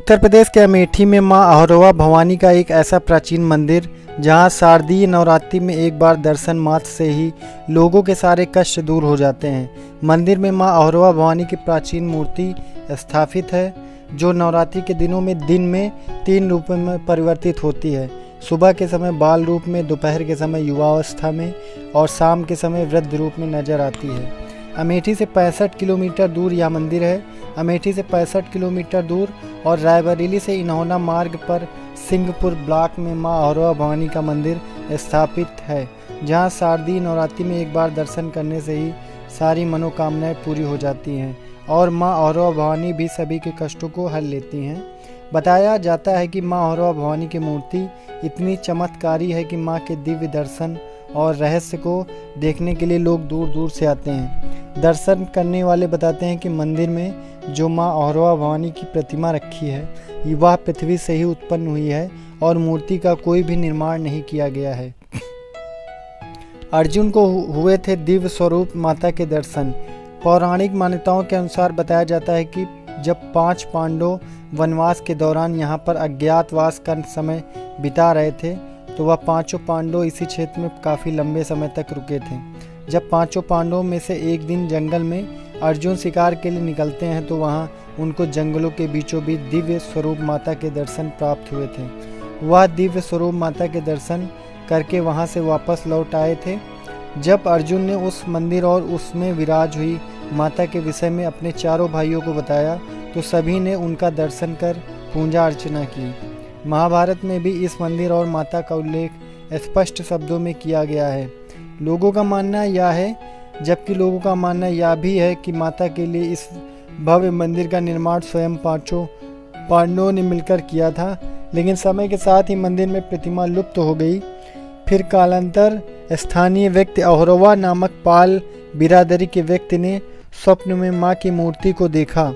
उत्तर प्रदेश के अमेठी में मां अहोरवा भवानी का एक ऐसा प्राचीन मंदिर जहां शारदीय नवरात्रि में एक बार दर्शन मात्र से ही लोगों के सारे कष्ट दूर हो जाते हैं। मंदिर में मां अहोरवा भवानी की प्राचीन मूर्ति स्थापित है जो नवरात्रि के दिनों में दिन में 3 रूपों में परिवर्तित होती है। सुबह के समय बाल रूप में, दोपहर के समय युवावस्था में और शाम के समय वृद्ध रूप में नजर आती है। अमेठी से 65 किलोमीटर दूर यह मंदिर है। अमेठी से 65 किलोमीटर दूर और रायबरेली से इन्होना मार्ग पर सिंहपुर ब्लॉक में मां अहोरवा भवानी का मंदिर स्थापित है, जहां शारदीय नवरात्रि में एक बार दर्शन करने से ही सारी मनोकामनाएं पूरी हो जाती हैं और मां अहोरवा भवानी भी सभी के कष्टों को हल लेती हैं। बताया जाता है कि मां अहोरवा भवानी की मूर्ति इतनी चमत्कारी है कि मां के दिव्य दर्शन और रहस्य को देखने के लिए लोग दूर दूर से आते हैं। दर्शन करने वाले बताते हैं कि मंदिर में जो मां अहोरवा भवानी की प्रतिमा रखी है वह पृथ्वी से ही उत्पन्न हुई है और मूर्ति का कोई भी निर्माण नहीं किया गया है। अर्जुन को हुए थे दिव्य स्वरूप माता के दर्शन। पौराणिक मान्यताओं के अनुसार बताया जाता है कि जब 5 पांडव वनवास के दौरान यहाँ पर अज्ञातवास का समय बिता रहे थे तो वह 5 पांडव इसी क्षेत्र में काफ़ी लंबे समय तक रुके थे। जब 5 पांडवों में से एक दिन जंगल में अर्जुन शिकार के लिए निकलते हैं तो वहाँ उनको जंगलों के बीचों बीच दिव्य स्वरूप माता के दर्शन प्राप्त हुए थे। वह दिव्य स्वरूप माता के दर्शन करके वहाँ से वापस लौट आए थे। जब अर्जुन ने उस मंदिर और उसमें विराज हुई माता के विषय में अपने चारों भाइयों को बताया तो सभी ने उनका दर्शन कर पूजा अर्चना की। महाभारत में भी इस मंदिर और माता का उल्लेख स्पष्ट शब्दों में किया गया है। लोगों का मानना यह है, जबकि लोगों का मानना यह भी है कि माता के लिए इस भव्य मंदिर का निर्माण स्वयं 5 पांडवों ने मिलकर किया था, लेकिन समय के साथ ही मंदिर में प्रतिमा लुप्त हो गई। फिर कालांतर स्थानीय व्यक्ति अहोरवा नामक पाल बिरादरी के व्यक्ति ने स्वप्न में माँ की मूर्ति को देखा।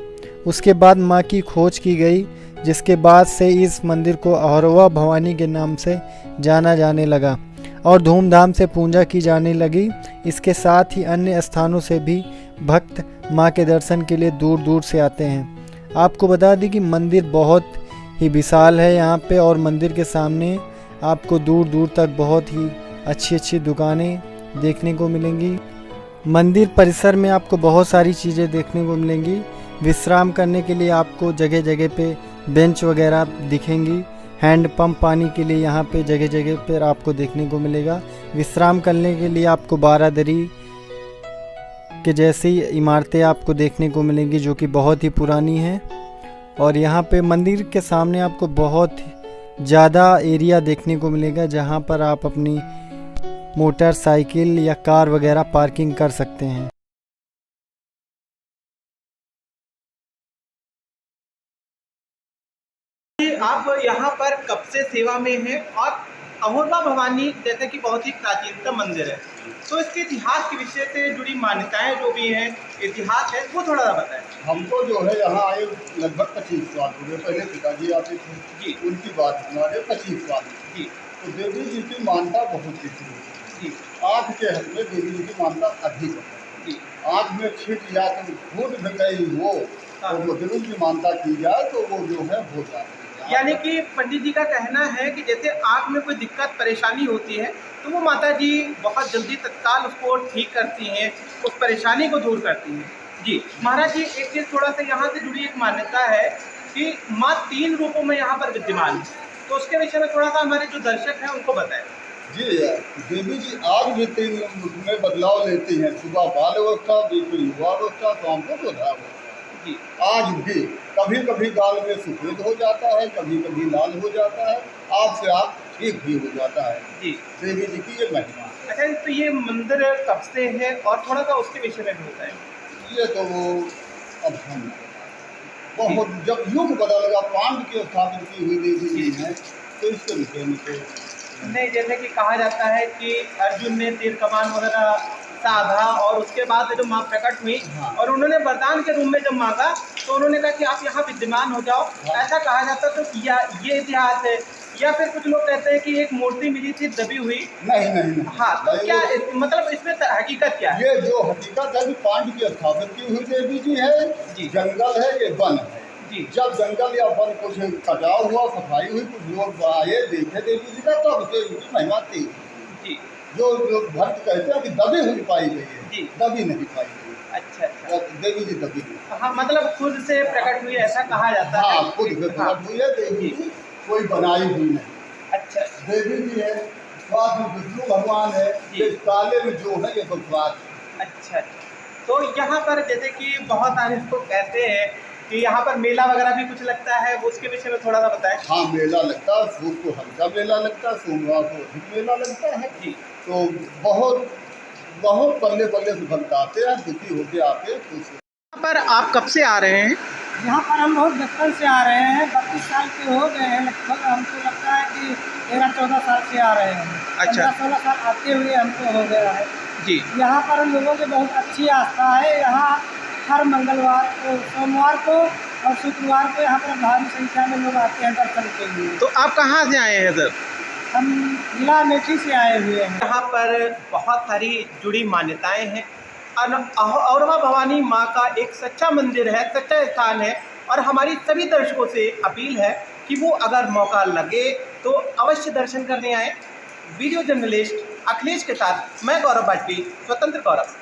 उसके बाद माँ की खोज की गई, जिसके बाद से इस मंदिर को अहोरवा भवानी के नाम से जाना जाने लगा और धूमधाम से पूजा की जाने लगी। इसके साथ ही अन्य स्थानों से भी भक्त माँ के दर्शन के लिए दूर दूर से आते हैं। आपको बता दें कि मंदिर बहुत ही विशाल है यहाँ पे और मंदिर के सामने आपको दूर दूर तक बहुत ही अच्छी अच्छी दुकानें देखने को मिलेंगी। मंदिर परिसर में आपको बहुत सारी चीज़ें देखने को मिलेंगी। विश्राम करने के लिए आपको जगह जगह पे बेंच वगैरह दिखेंगी। हैंड पंप पानी के लिए यहाँ पे जगह जगह पर आपको देखने को मिलेगा। विश्राम करने के लिए आपको बारादरी के जैसी इमारतें आपको देखने को मिलेंगी जो कि बहुत ही पुरानी हैं। और यहाँ पे मंदिर के सामने आपको बहुत ज़्यादा एरिया देखने को मिलेगा जहाँ पर आप अपनी मोटरसाइकिल या कार वगैरह पार्किंग कर सकते हैं। आप यहाँ पर कब से सेवा में हैं और अहोरवा भवानी जैसे कि बहुत ही प्राचीनतम मंदिर है, तो इसके इतिहास के विषय से जुड़ी मान्यताएं जो भी हैं, इतिहास है, वो थोड़ा सा बताएं। हमको जो है यहाँ आए लगभग 25 साल हुए। पहले पिताजी आते थे जी, उनकी बात हमारे 25 साल जी। तो देवी जी की मान्यता बहुत थी। आँख के हक में देवी जी की मान्यता अधिक है। आँख में छिट या खून में गई हो तो देवी की मान्यता की जाए तो वो जो है हो जाए। यानी कि पंडित जी का कहना है कि जैसे आँख में कोई दिक्कत परेशानी होती है तो वो माता जी बहुत जल्दी तत्काल उसको ठीक करती हैं, उस परेशानी को दूर करती हैं। जी महाराज जी, एक चीज़ थोड़ा सा यहाँ से जुड़ी एक मान्यता है कि माँ 3 रूपों में यहाँ पर विद्यमान है, तो उसके विषय में थोड़ा सा हमारे जो दर्शक हैं उनको बताएं। जी, देवी जी आज भी 3 में बदलाव लेती हैं। सुबह बाल अवस्था, बीच में युवा अवस्था, शाम को वृद्धा अवस्था। जी आज भी कभी कभी गाल में सफेद हो जाता है, कभी कभी लाल हो जाता है, आप से आप ठीक भी हो जाता है। जी देवी जी की ये महिमा। अच्छा, तो ये मंदिर कब से है और थोड़ा सा उसके विषय में भी बताएं। ये तो वो अब हम बहुत जब युग बदलेगा, पांड की स्थापित की हुई देवी जी है तो इसके विषय में तो नहीं, जैसे कि कहा जाता है कि अर्जुन ने तीर कमान वगैरह साधा और उसके बाद जब माँ प्रकट हुई और उन्होंने वरदान के रूप में जब मांगा तो उन्होंने कहा कि आप यहाँ विद्यमान हो जाओ, ऐसा कहा जाता। तो ये इतिहास है या फिर कुछ लोग कहते हैं कि एक मूर्ति मिली थी दबी हुई? नहीं। हाँ, तो क्या मतलब इसमें हकीकत क्या है? ये जो हकीकत है कि पांड की स्थापित की हुई देवी जी है, जंगल है, ये वन है जी। जब जंगल या वन कुछ कटाव हुआ, सफाई हुई, कुछ लोग आए देखे देवी जी का, तब से इनकी महिमा थी। जी। जो लोग भक्त कहते हैं कि दबी हुई पाई गई है, जी। दबी नहीं पाई गई। अच्छा अच्छा। देवी जी दबी नहीं। हाँ, मतलब खुद से प्रकट हुई ऐसा कहा जाता है। हाँ, खुद से प्रकट हुई है देवी जी, कोई बनाई हुई नहीं। अच्छा देवी जी है, स्वाद में विष्णु भगवान है, जी। ये काले में जो है ये सब स्वाद है। अच्छा। तो यहाँ पर जैसे कि बहुत सारे लोग कहते हैं कि यहाँ पर मेला वगैरह भी कुछ लगता है, उसके विषय में थोड़ा सा बताएं। हाँ, मेला लगता है, सूप को हल्का मेला लगता है, सोमवार को अधिक मेला लगता है जी। तो बहुत बहुत बल्ले बल्ले से भक्त आते हैं, दुखी होके आते हैं, खुश होते हैं। यहाँ पर आप कब से आ रहे हैं? यहाँ पर हम बहुत बचपन से आ रहे हैं, 32 साल के हो गए हैं लगभग। हमको लगता है कि 13-14 साल से आ रहे हैं। अच्छा। 15-16 साल आते हुए हमको हो गया है। जी। यहाँ पर लोगों की बहुत अच्छी आस्था है। यहाँ हर मंगलवार को, सोमवार को और शुक्रवार को यहाँ पर भारी संख्या में लोग आते हैं दर्शन के लिए। तो आप कहाँ से आए हैं सर? हम जिला अमेठी से आए हुए हैं। यहाँ पर बहुत सारी जुड़ी मान्यताएं हैं और माँ भवानी माँ का एक सच्चा मंदिर है, सच्चा स्थान है। और हमारी सभी दर्शकों से अपील है कि वो अगर मौका लगे तो अवश्य दर्शन करने आए। वीडियो जर्नलिस्ट अखिलेश के साथ मैं गौरव बाजपेयी, स्वतंत्र गौरव।